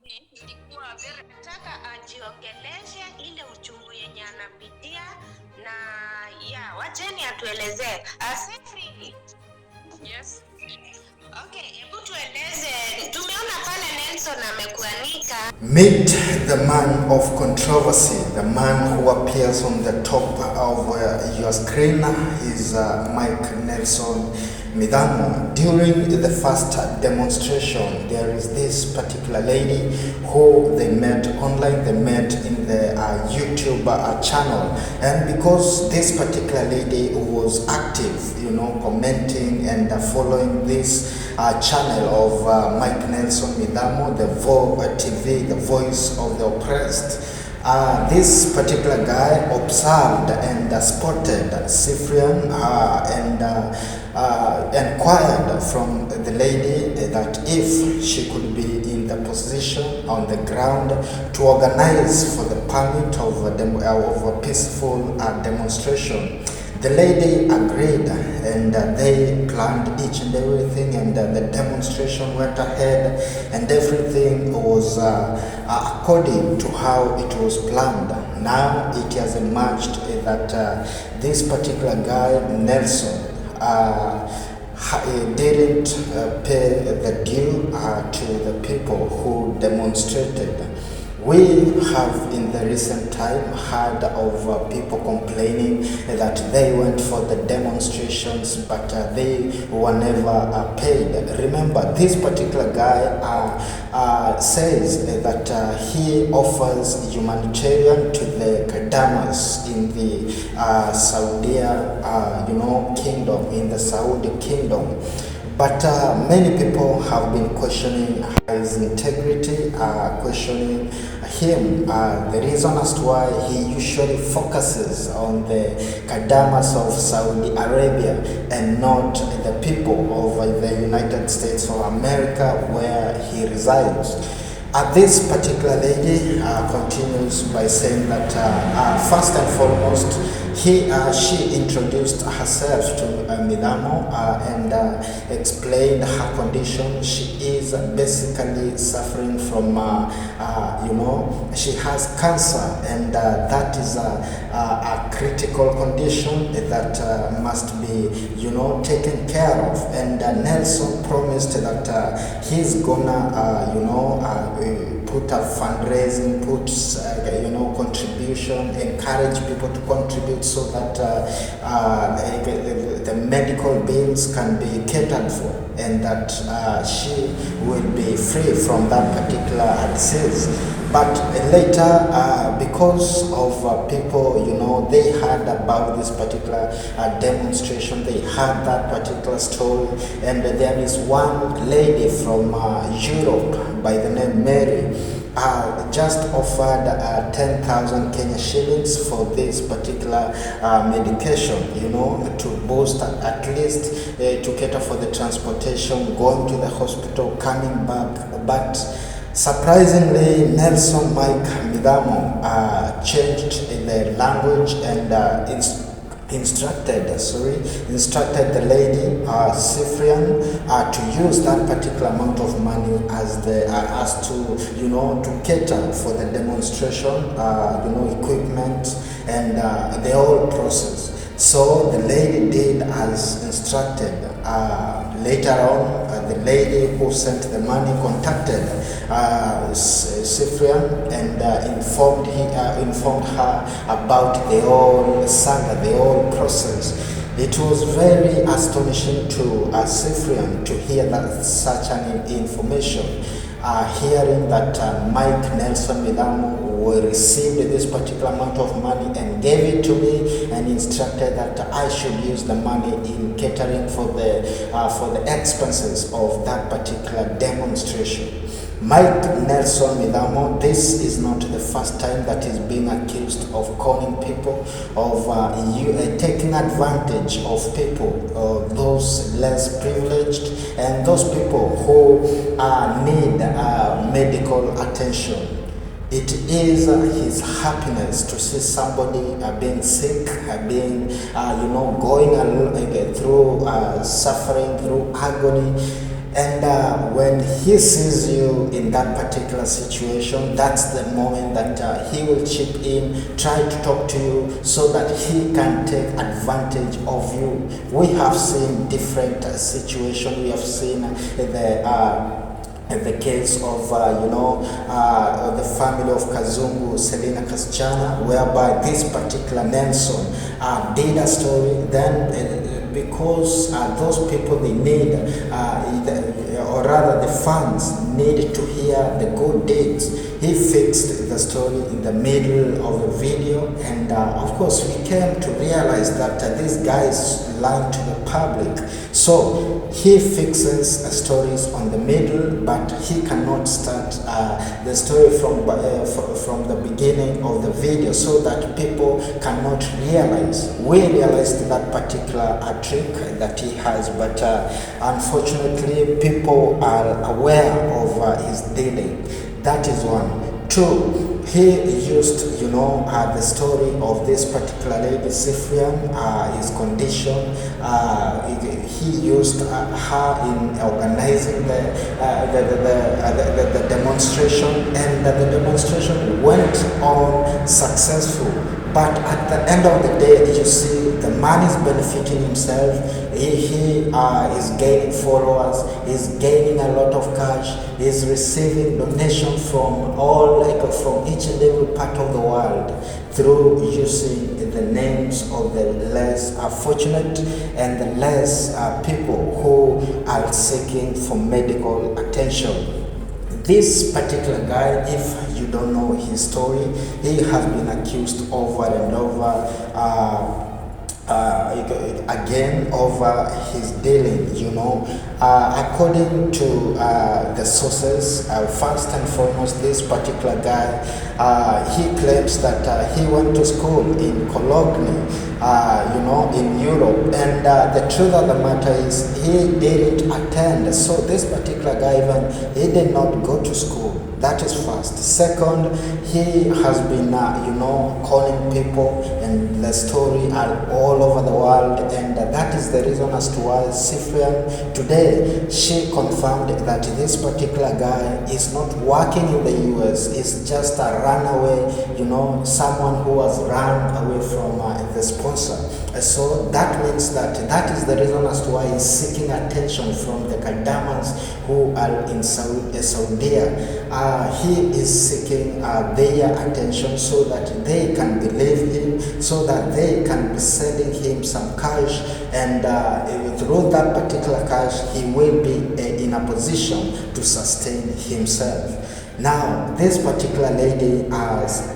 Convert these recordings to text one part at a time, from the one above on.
Nilikuwa very nataka ajiongeleshe ile uchungu yenye anapitia na wacheni atuelezee. Sephrine. Yes. Okay, hebu tueleze. Tumeona pale Nelson amekuanika. Meet the man of controversy, the man who appears on the top of your screen is Mike Nelson Mithamo. During the first demonstration, there is this particular lady who they met online, they met in the YouTube channel, and because this particular lady was active, you know, commenting and following this channel of Mike Nelson Mithamo, the vootv, the voice of the oppressed. This particular guy observed and spotted sephrine and inquired from the lady that if she could be in the position on the ground to organize for the permit of a peaceful demonstration. The lady agreed, and they planned each and everything, and the demonstration went ahead, and everything was according to how it was planned. Now it has emerged that this particular guy, Nelson, didn't pay the due to the people who demonstrated. We have in the recent time heard of people complaining that they went for the demonstrations but they were never paid. Remember, this particular guy says that he offers humanitarian to the Kadamas in the Saudi kingdom, in the Saudi kingdom. But many people have been questioning his integrity, questioning him. The reason as to why he usually focuses on the Kadamas of Saudi Arabia and not the people of the United States of America where he resides. This particular lady continues by saying that first and foremost, she introduced herself to Mithamo and explained her condition. She is basically suffering from, she has cancer, and that is a critical condition that must be, taken care of. And Nelson promised that he's gonna, put a fundraising, put contribution, encourage people to contribute so that the medical bills can be catered for, and that she will be free from that particular disease. But later, because of people, they heard about this particular demonstration, they heard that particular story, and there is one lady from Europe by the name Mary, just offered 10,000 Kenya shillings for this particular medication, to boost at least to cater for the transportation, going to the hospital, coming back. But surprisingly, Nelson Mike Mithamo changed the language and instructed the lady sephrine to use that particular amount of money as to cater for the demonstration, equipment and the whole process. So the lady did as instructed. Later on, the lady who sent the money contacted sephrine and informed her about the whole saga, the whole process. It was very astonishing to sephrine to hear that such an information. Hearing that Mike Nelson Mithamo received this particular amount of money and gave it to me and instructed that I should use the money in catering for the expenses of that particular demonstration. Mike Nelson Mithamo, this is not the first time that he's being accused of conning people, of taking advantage of people, those less privileged and those people who need medical attention. It is his happiness to see somebody being sick, going through suffering, through agony. And when he sees you in that particular situation, that's the moment that he will chip in, try to talk to you so that he can take advantage of you. We have seen different situations. We have seen the case of the family of Kazungu, Selina Kasichana, whereby this particular Nelson did a story. Then because those people, they need, or rather the fans need to hear the good deeds, he fixed the story in the middle of the video. And of course, we came to realize that this guy is lying to the public. So he fixes stories on the middle, but he cannot start the story from the beginning of the video, so that people cannot realize. We realized that particular trick that he has, but unfortunately people are aware of his dealing. That is one. Two, he used, the story of this particular lady, Sephrine, his condition. He used her in organizing the demonstration, and the demonstration went on successful. But at the end of the day, you see, the man is benefiting himself. He is gaining followers. He's gaining a lot of cash. He's receiving donations from from each and every part of the world through using the names of the less fortunate and the less people who are seeking for medical attention. This particular guy, if you don't know his story, he has been accused over and over again over his dealing, according to the sources. First and foremost, this particular guy, he claims that he went to school in Cologne, in Europe, and the truth of the matter is he didn't attend. So this particular guy, even he did not go to school. That is first. Second, he has been, calling people, and the story are all over the world, and that is the reason as to why Sephrine today, she confirmed that this particular guy is not working in the US, is just a runaway, someone who has run away from the sponsor. So that means that is the reason as to why he's seeking attention from the Kadamans who are in Saudi. He is seeking their attention so that they can believe him, so that they can be sending him some cash, and through that particular cash, he will be in a position to sustain himself. Now, this particular lady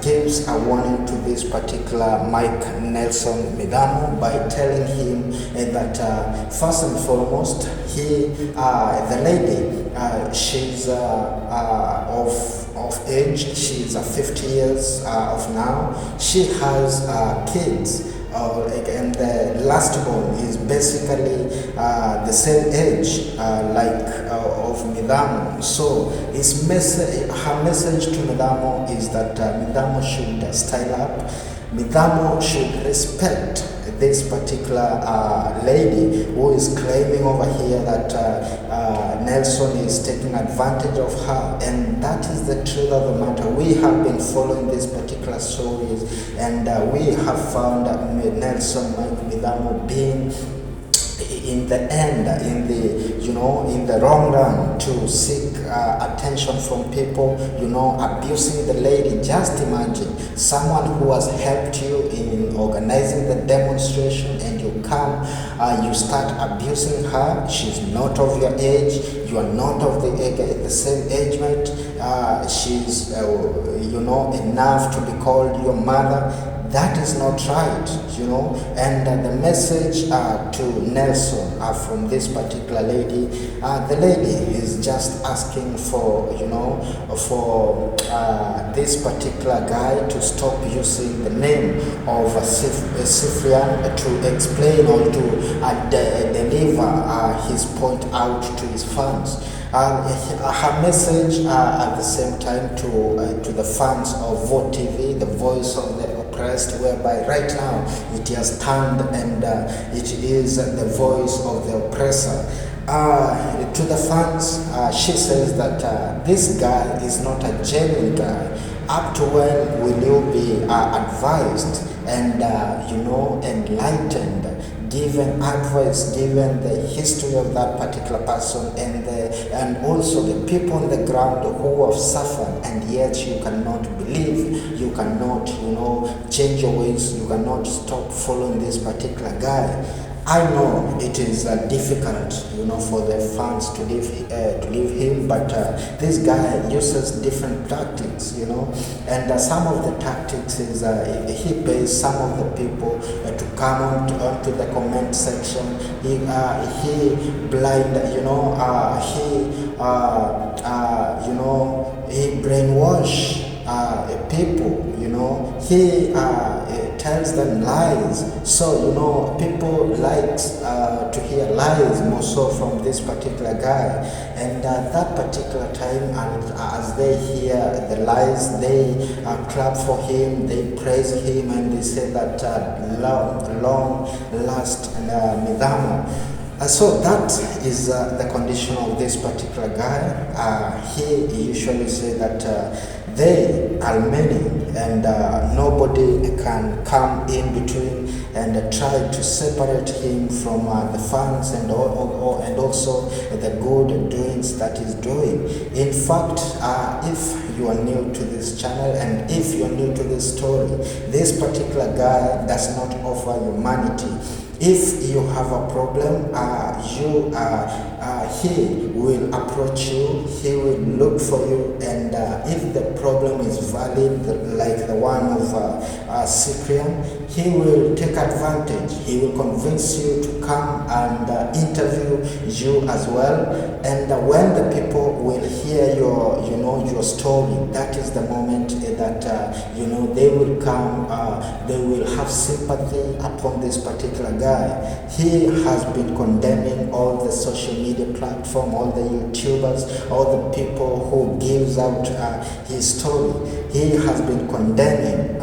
gives a warning to this particular Mike Nelson Mithamo by telling him that first and foremost, the lady, she's of age. She's 50 years of now. She has kids. And the last born is basically the same age of Mithamo. So her message to Mithamo is that Mithamo should style up. Mithamo should respect this particular lady who is claiming over here that Nelson is taking advantage of her, and that is the truth of the matter. We have been following these particular stories, and we have found Nelson Mithamo being in the end, in the long run, to seek attention from people, abusing the lady. Just imagine someone who has helped you in organizing the demonstration, and you come, you start abusing her. She's not of your age. You are not of the same age mate. She's, enough to be called your mother. That is not right, and the message to Nelson from this particular lady, the lady is just asking for, for this particular guy to stop using the name of Sephrine to explain or to deliver his point out to his fans. Her message at the same time to the fans of vootv, the voice of the oppressed, whereby right now it has turned and it is the voice of the oppressor. To the fans, she says that this guy is not a genuine guy. Up to when will you be advised and enlightened, given advice, given the history of that particular person and also the people on the ground who have suffered, and yet you cannot believe, you cannot change your ways, you cannot stop following this particular guy. I know it is difficult, for the fans to leave him, but this guy uses different tactics, and some of the tactics is he pays some of the people to come onto the comment section. He brainwash people, he tells them lies. So people like to hear lies more so from this particular guy, and that particular time, and as they hear the lies, they clap for him, they praise him, and they say that long last and mithamo. So that is the condition of this particular guy. He usually say that they are many, and nobody can come in between and try to separate him from the fans and also the good doings that he's doing. In fact, if you are new to this channel and if you are new to this story, this particular guy does not offer humanity. If you have a problem, he will approach you, he will look for you, and if the problem is valid, like the one of Cyprian, he will take advantage. He will convince you to come and interview you as well. And when the people will hear your story, that is the moment that they will come. They will have sympathy upon this particular guy. He has been condemning all the social media platform, all the YouTubers, all the people who gives out his story. He has been condemning,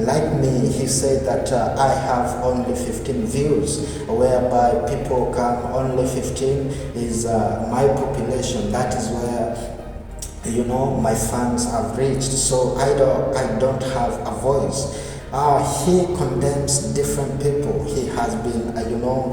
like me, he said that I have only 15 views, whereby people come, only 15 is my population. That is where my fans have reached. So I don't have a voice. He condemns different people. He has been,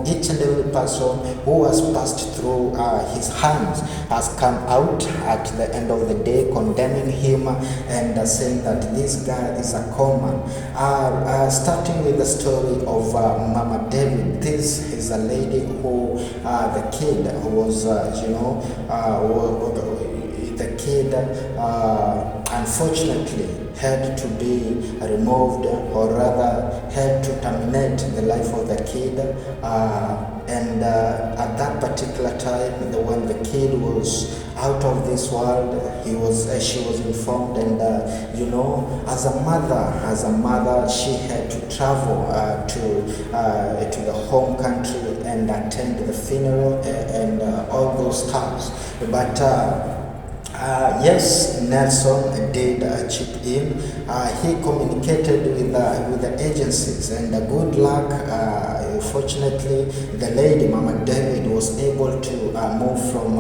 each and every person who has passed through his hands has come out at the end of the day condemning him and saying that this guy is a con man. Starting with the story of Mama David. This is a lady who, the kid was, the kid unfortunately had to be removed, or rather had to terminate the life of the kid, and at that particular time, when the kid was out of this world, she was informed, and as a mother she had to travel to the home country and attend the funeral and all those stuff. But yes, Nelson did chip in. He communicated with the agencies, and good luck. Fortunately, the lady, Mama David, was able to move from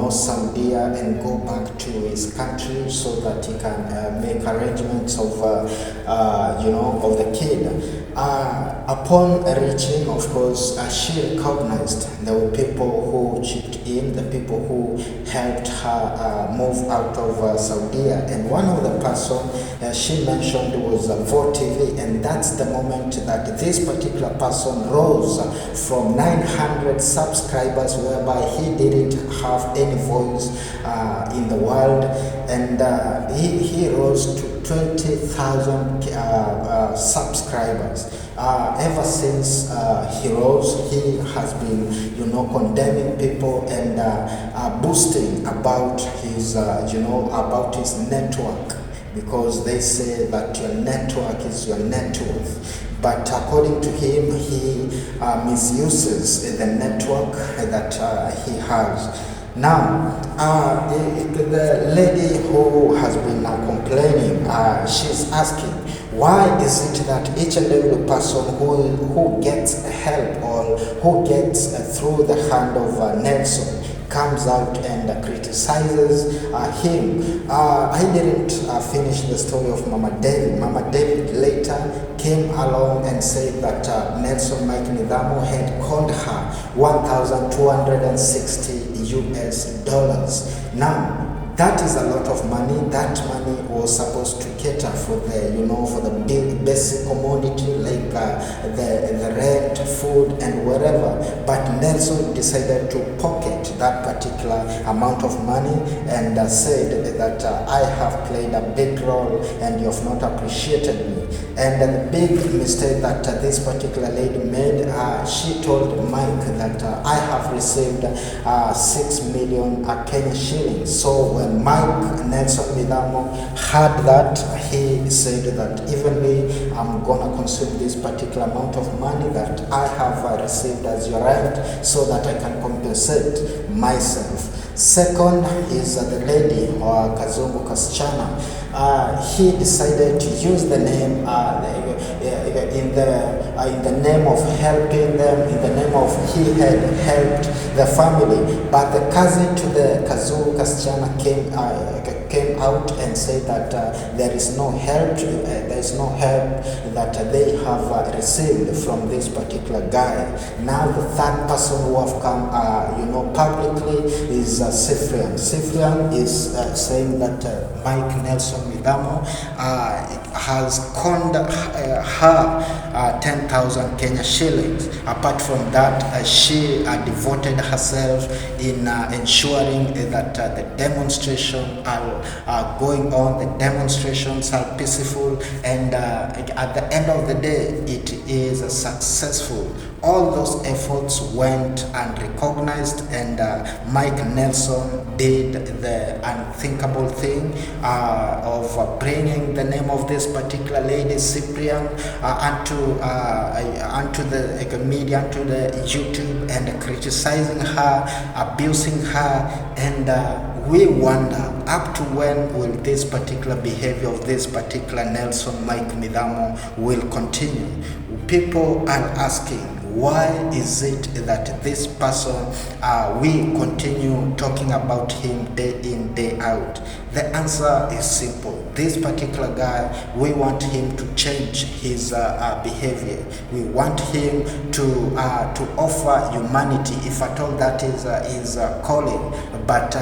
Saudi and go back to his country so that he can make arrangements of the kid. Upon reaching, of course, she recognized there were people who chipped in, the people who helped her move out of Saudi, and one of the person she mentioned was vootv, and that's the moment that this particular person rose from 900 subscribers, whereby he didn't have any voice in the world, and he rose to 20,000 subscribers. Ever since he rose, he has been, condemning people and boasting about his, about his network, because they say that your network is your net worth. But according to him, he misuses the network that he has. Now, the lady who has been complaining, she's asking, why is it that each and every person who gets help or who gets through the hand of Nelson comes out and criticizes him? I didn't finish the story of Mama David. Mama David later came along and said that Nelson Mike Mithamo had called her $1,260 US. Now, that is a lot of money. That money was supposed to cater for the, for the basic commodity like the rent, food, and whatever. But Nelson decided to pocket that particular amount of money and said that I have played a big role and you have not appreciated me. And the big mistake that this particular lady made, she told Mike that I have received 6 million Kenya shillings. So when Mike Nelson Mithamo heard that, he said that even me, I'm gonna consume this particular amount of money that I have received as your right, so that I can compensate myself. Second is the lady or Kazungu Kasichana. He decided to use the name in the name of helping them, in the name of he had helped the family. But the cousin to the Kazungu Kasichana came out and said that there is no help, that they have received from this particular guy. Now the third person who have come, publicly is sephrine. Sephrine is saying that Mike Nelson Mithamo has conned her 10,000 Kenya shillings. Apart from that, she devoted herself in ensuring that the demonstration are going on, the demonstrations are peaceful, and at the end of the day, it is successful. All those efforts went unrecognized, and Mike Nelson did the unthinkable thing of bringing the name of this particular lady, Cyprian, onto the media, onto the YouTube, and criticizing her, abusing her, and we wonder up to when will this particular behavior of this particular Nelson Mike Mithamo will continue. People are asking, why is it that this person, we continue talking about him day in, day out? The answer is simple. This particular guy, we want him to change his behavior. We want him to offer humanity, if at all that is his calling, but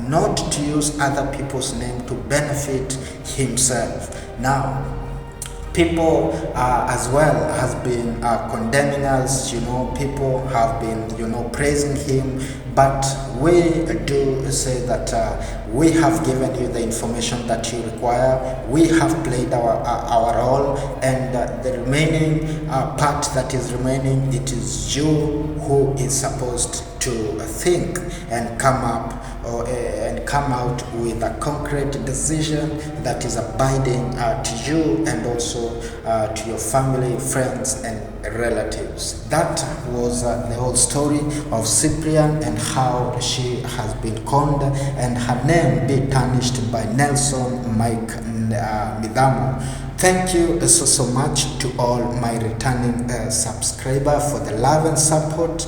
not to use other people's name to benefit himself. Now, people as well has been condemning us, people have been, praising him, but we do say that we have given you the information that you require. We have played our role, and the remaining part that is remaining, it is you who is supposed to think and come out with a concrete decision that is abiding to you and also to your family, friends, and relatives. That was the whole story of Cyprian and how she has been conned and her name be tarnished by Nelson Mike Mithamo. Thank you so much to all my returning subscribers for the love and support.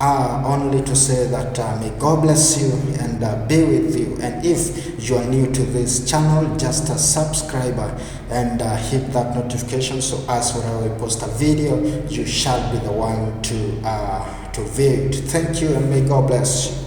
Only to say that may God bless you and be with you. And if you are new to this channel, just a subscriber and hit that notification, so as whenever we post a video, you shall be the one to view it. Thank you, and may God bless you.